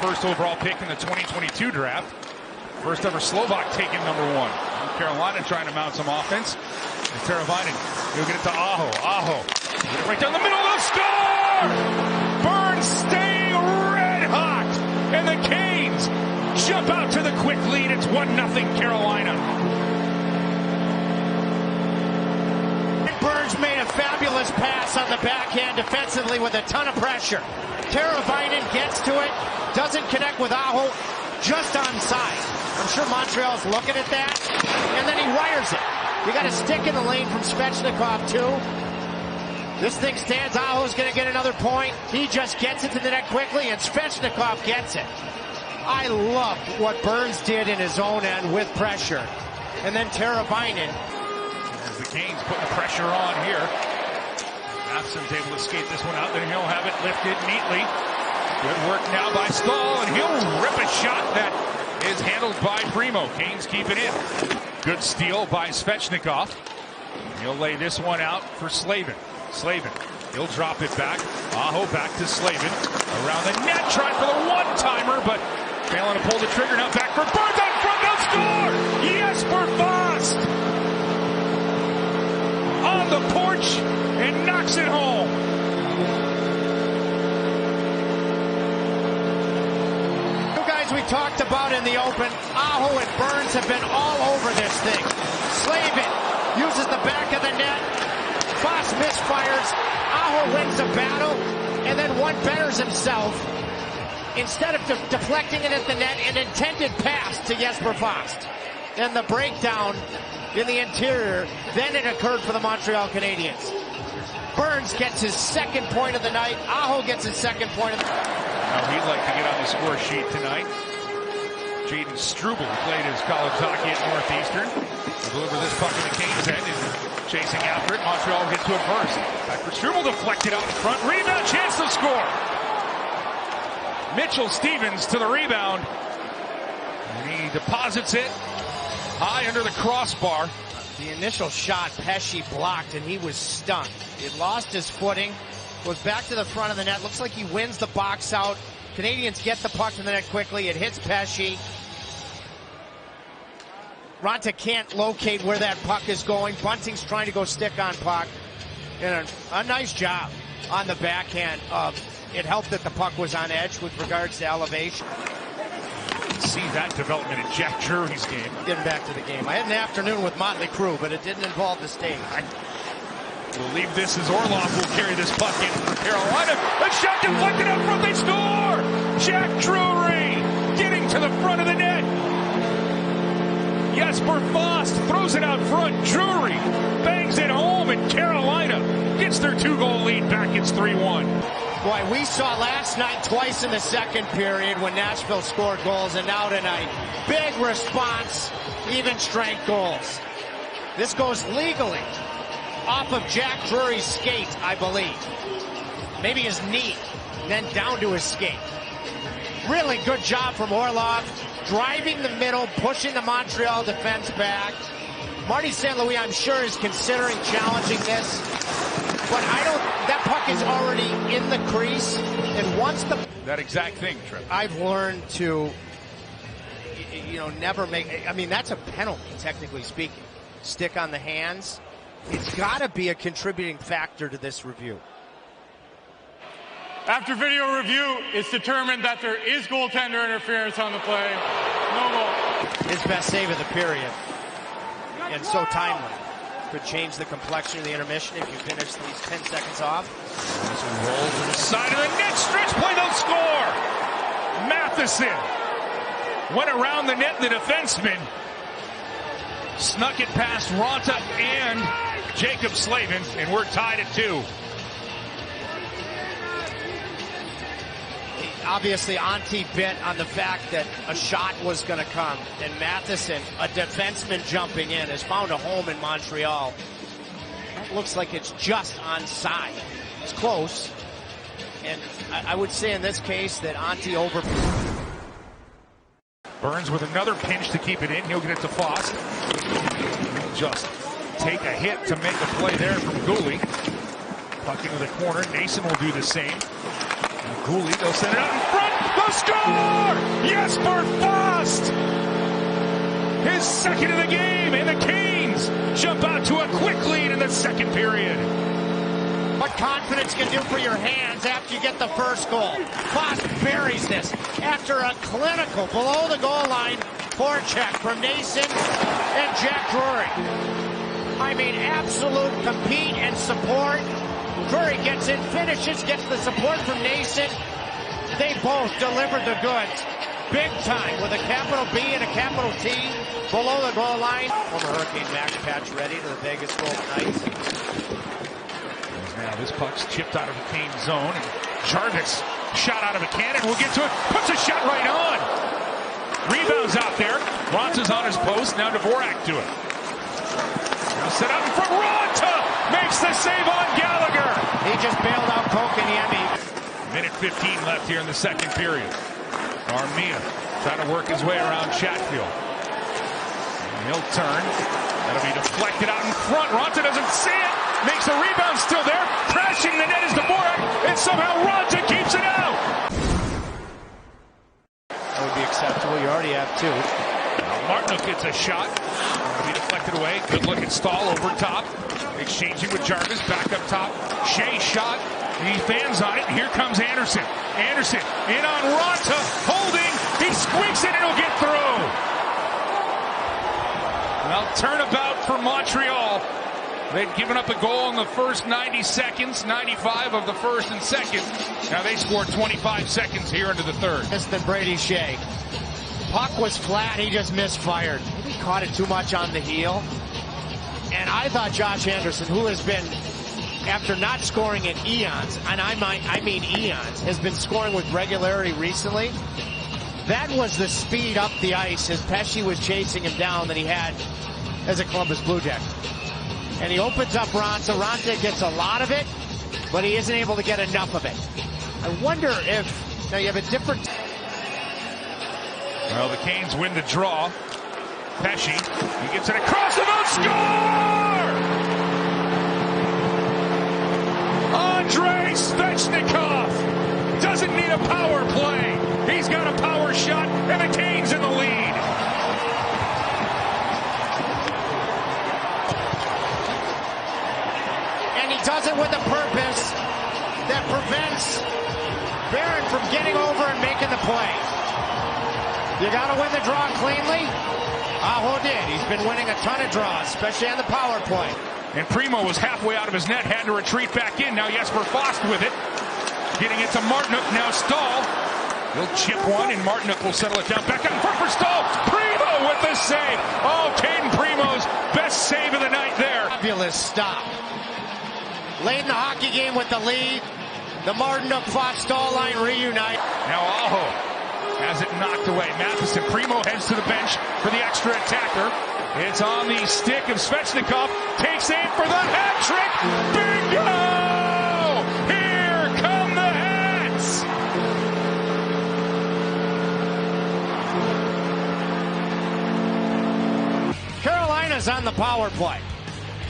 first overall pick in the 2022 draft. First ever Slovak taken #1. Carolina trying to mount some offense. Teravainen, he'll get it to Aho. Aho, right down the middle, they'll score! Burns staying red hot, and the Canes jump out to the quick lead. It's 1-0 Carolina. Burns made a fabulous pass on the backhand defensively with a ton of pressure. Teravainen gets to it, doesn't connect with Aho, just onside. I'm sure Montreal's looking at that, and then he wires it. You got a stick in the lane from Svechnikov, too. This thing stands. Aho's going to get another point. He just gets it to the net quickly, and Svechnikov gets it. I love what Burns did in his own end with pressure. And then Teravainen. As the Canes putting the pressure on here. Matheson's able to skate this one out, then he'll have it lifted neatly. Good work now by Stahl, and he'll rip a shot that is handled by Primo. Canes keep it in. Good steal by Svechnikov. He'll lay this one out for Slavin. Slavin, he'll drop it back. Aho back to Slavin. Around the net, trying for the one-timer, but failing to pull the trigger. Now back for Burns on front, they'll score! Jesper Fast! On the porch and knocks it home. We talked about in the open, Aho and Burns have been all over this thing. Slavin uses the back of the net. Foss misfires. Aho wins the battle, and then one betters himself. Instead of deflecting it at the net, an intended pass to Jesper Fast. And the breakdown in the interior, then it occurred for the Montreal Canadiens. Burns gets his second point of the night. Aho gets his second point of the night. Now he'd like to get on the score sheet tonight. Jaden Struble played his college hockey at Northeastern. He'll deliver this puck in the Canes' end and chasing after it. Montreal will get to it first. Back for Struble, deflected out in front. Rebound, chance to score. Mitchell Stevens to the rebound. And he deposits it high under the crossbar. The initial shot, Pesce blocked, and he was stunned. He lost his footing. Goes back to the front of the net. Looks like he wins the box out. Canadians get the puck to the net quickly. It hits Pesce. Ronta can't locate where that puck is going. Bunting's trying to go stick on puck. And a nice job on the backhand of it helped that the puck was on edge with regards to elevation. See that development in Jack Drury's game. Getting back to the game. I had an afternoon with Motley Crue, but it didn't involve the stage. We'll leave this as Orlov will carry this puck in for Carolina. A shot deflected up front, they score! Jack Drury getting to the front of the net. Jesper Fast throws it out front. Drury bangs it home, and Carolina gets their 2-goal lead back. It's 3-1. Boy, we saw last night twice in the second period when Nashville scored goals, and now tonight, big response, even strength goals. This goes legally off of Jack Drury's skate, I believe. Maybe his knee, then down to his skate. Really good job from Orlov, driving the middle, pushing the Montreal defense back. Marty St. Louis, I'm sure, is considering challenging this. But that puck is already in the crease, and once that exact thing, Trip. I've learned to, never make, that's a penalty, technically speaking. Stick on the hands. It's got to be a contributing factor to this review. After video review, it's determined that there is goaltender interference on the play. No goal. His best save of the period. And so timely. Could change the complexion of the intermission if you finish these 10 seconds off. This one rolls to the side of the net. Stretch play, they'll score. Matheson went around the net, the defenseman. Snuck it past Ronta and Jacob Slavin, and we're tied at 2. Obviously, Antti bit on the fact that a shot was going to come, and Matheson, a defenseman jumping in, has found a home in Montreal. That looks like it's just onside. It's close, and I would say in this case that Antti over. Burns with another pinch to keep it in. He'll get it to Foss. He'll just take a hit to make a play there from Gouli. Puck into the corner. Nason will do the same. Gouli, they'll send it out in front. The score! Jesper Fast! His second of the game, and the Canes jump out to a quick lead in the second period. What confidence can do for your hands after you get the first goal. Fast buries this after a clinical below the goal line forecheck from Nason and Jack Drury. I mean, absolute compete and support. Drury gets in, finishes, gets the support from Nason. They both delivered the goods. Big time with a capital B and a capital T below the goal line. Former Hurricane Max Pacioretty to the Vegas Golden Knights. Now this puck's chipped out of the Kane zone, and Jarvis shot out of a cannon. We'll get to it. Puts a shot right on. Rebounds out there. Ronta's on his post. Now Dvorak to it. Now set up in front. Ronta makes the save on Gallagher. He just bailed out Kotkaniemi. Minute 15 left here in the second period. Armia trying to work his way around Chatfield. And he'll turn. That'll be deflected out in front. Ronta doesn't see it. Makes the rebound still there. Crashing the net is Dvorak. And somehow Ronta keeps it out. That would be acceptable. You already have two. Martinook gets a shot. That'll be deflected away. Good look at Stahl over top. Exchanging with Jarvis. Back up top. Shea shot. He fans on it. Here comes Anderson. Anderson in on Ronta. Holding. He squeaks it and he'll get through. Well, turnabout for Montreal. They'd given up a goal in the first 90 seconds, 95 of the first and second. Now they scored 25 seconds here into the third. Less than Brady Shea. Puck was flat, he just misfired. He caught it too much on the heel. And I thought Josh Anderson, who has been, after not scoring in eons, and I mean eons, has been scoring with regularity recently. That was the speed up the ice as Pesce was chasing him down that he had as a Columbus Blue Jacket. And he opens up Ronta. Ronta gets a lot of it, but he isn't able to get enough of it. I wonder if, now you have a different... Well, the Canes win the draw. Pesce, he gets it across the boat, score! Andrei Svechnikov doesn't need a power play. He's got a power shot, and the Canes in the lead. And he does it with a purpose that prevents Barron from getting over and making the play. You got to win the draw cleanly. Aho did. He's been winning a ton of draws, especially on the power play. And Primo was halfway out of his net, had to retreat back in. Now Jesper Fast with it. Getting it to Martinook, now Stahl. He'll chip one, and Martinook will settle it down. Back out in front for Stahl. Primo with the save. Oh, Caden Primo's best save of the night there. Fabulous stop. Late in the hockey game with the lead. The Martinook-Fox Stahl line reunite. Now Aho has it knocked away. Matheson, Primo heads to the bench for the extra attacker. It's on the stick of Svechnikov. Takes aim for the hat trick. Bingo! Here come the hats! Carolina's on the power play.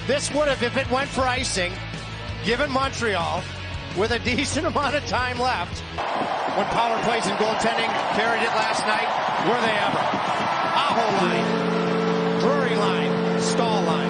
This would have, if it went for icing, given Montreal with a decent amount of time left. When power plays and goaltending carried it last night, were they ever? Aho line, Drury line, Stahl line.